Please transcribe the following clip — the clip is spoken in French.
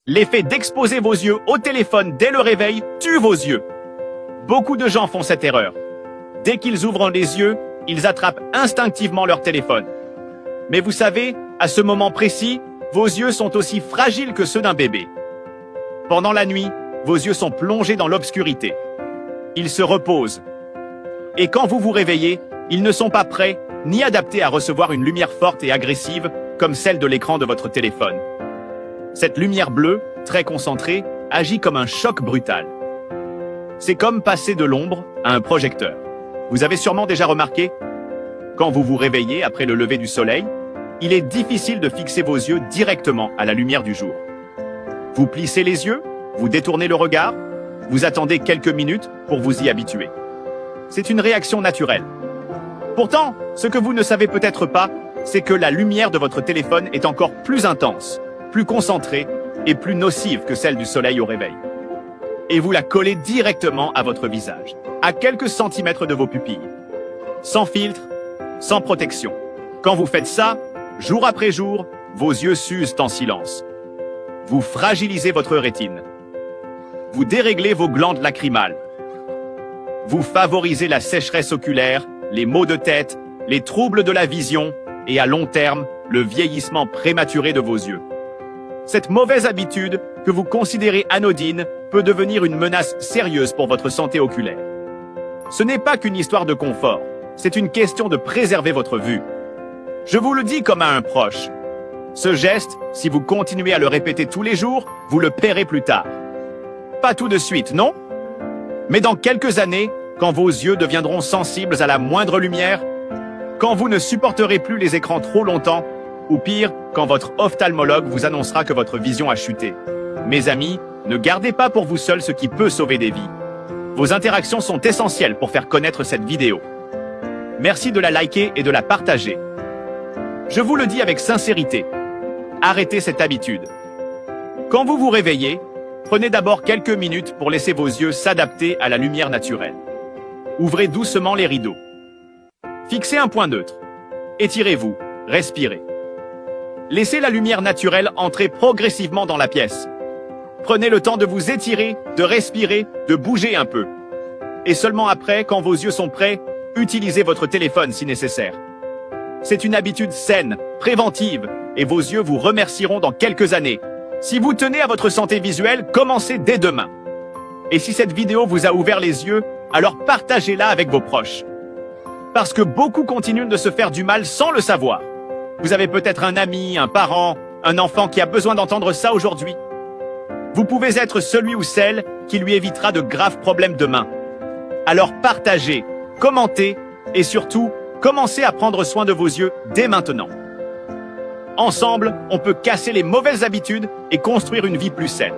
L'effet d'exposer vos yeux au téléphone dès le réveil tue vos yeux. Beaucoup de gens font cette erreur. Dès qu'ils ouvrent les yeux, ils attrapent instinctivement leur téléphone. Mais vous savez, à ce moment précis, vos yeux sont aussi fragiles que ceux d'un bébé. Pendant la nuit, vos yeux sont plongés dans l'obscurité. Ils se reposent. Et quand vous vous réveillez, ils ne sont pas prêts ni adaptés à recevoir une lumière forte et agressive comme celle de l'écran de votre téléphone. Cette lumière bleue, très concentrée, agit comme un choc brutal. C'est comme passer de l'ombre à un projecteur. Vous avez sûrement déjà remarqué, quand vous vous réveillez après le lever du soleil, il est difficile de fixer vos yeux directement à la lumière du jour. Vous plissez les yeux, vous détournez le regard, vous attendez quelques minutes pour vous y habituer. C'est une réaction naturelle. Pourtant, ce que vous ne savez peut-être pas, c'est que la lumière de votre téléphone est encore plus intense, plus concentrée et plus nocive que celle du soleil au réveil. Et vous la collez directement à votre visage, à quelques centimètres de vos pupilles. Sans filtre, sans protection. Quand vous faites ça, jour après jour, vos yeux s'usent en silence. Vous fragilisez votre rétine. Vous déréglez vos glandes lacrymales. Vous favorisez la sécheresse oculaire, les maux de tête, les troubles de la vision et à long terme, le vieillissement prématuré de vos yeux. Cette mauvaise habitude, que vous considérez anodine, peut devenir une menace sérieuse pour votre santé oculaire. Ce n'est pas qu'une histoire de confort, c'est une question de préserver votre vue. Je vous le dis comme à un proche. Ce geste, si vous continuez à le répéter tous les jours, vous le paierez plus tard. Pas tout de suite, non? Mais dans quelques années, quand vos yeux deviendront sensibles à la moindre lumière, quand vous ne supporterez plus les écrans trop longtemps, ou pire, quand votre ophtalmologue vous annoncera que votre vision a chuté. Mes amis, ne gardez pas pour vous seul ce qui peut sauver des vies. Vos interactions sont essentielles pour faire connaître cette vidéo. Merci de la liker et de la partager. Je vous le dis avec sincérité, arrêtez cette habitude. Quand vous vous réveillez, prenez d'abord quelques minutes pour laisser vos yeux s'adapter à la lumière naturelle. Ouvrez doucement les rideaux. Fixez un point neutre. Étirez-vous, respirez. Laissez la lumière naturelle entrer progressivement dans la pièce. Prenez le temps de vous étirer, de respirer, de bouger un peu. Et seulement après, quand vos yeux sont prêts, utilisez votre téléphone si nécessaire. C'est une habitude saine, préventive, et vos yeux vous remercieront dans quelques années. Si vous tenez à votre santé visuelle, commencez dès demain. Et si cette vidéo vous a ouvert les yeux, alors partagez-la avec vos proches. Parce que beaucoup continuent de se faire du mal sans le savoir. Vous avez peut-être un ami, un parent, un enfant qui a besoin d'entendre ça aujourd'hui. Vous pouvez être celui ou celle qui lui évitera de graves problèmes demain. Alors partagez, commentez et surtout, commencez à prendre soin de vos yeux dès maintenant. Ensemble, on peut casser les mauvaises habitudes et construire une vie plus saine.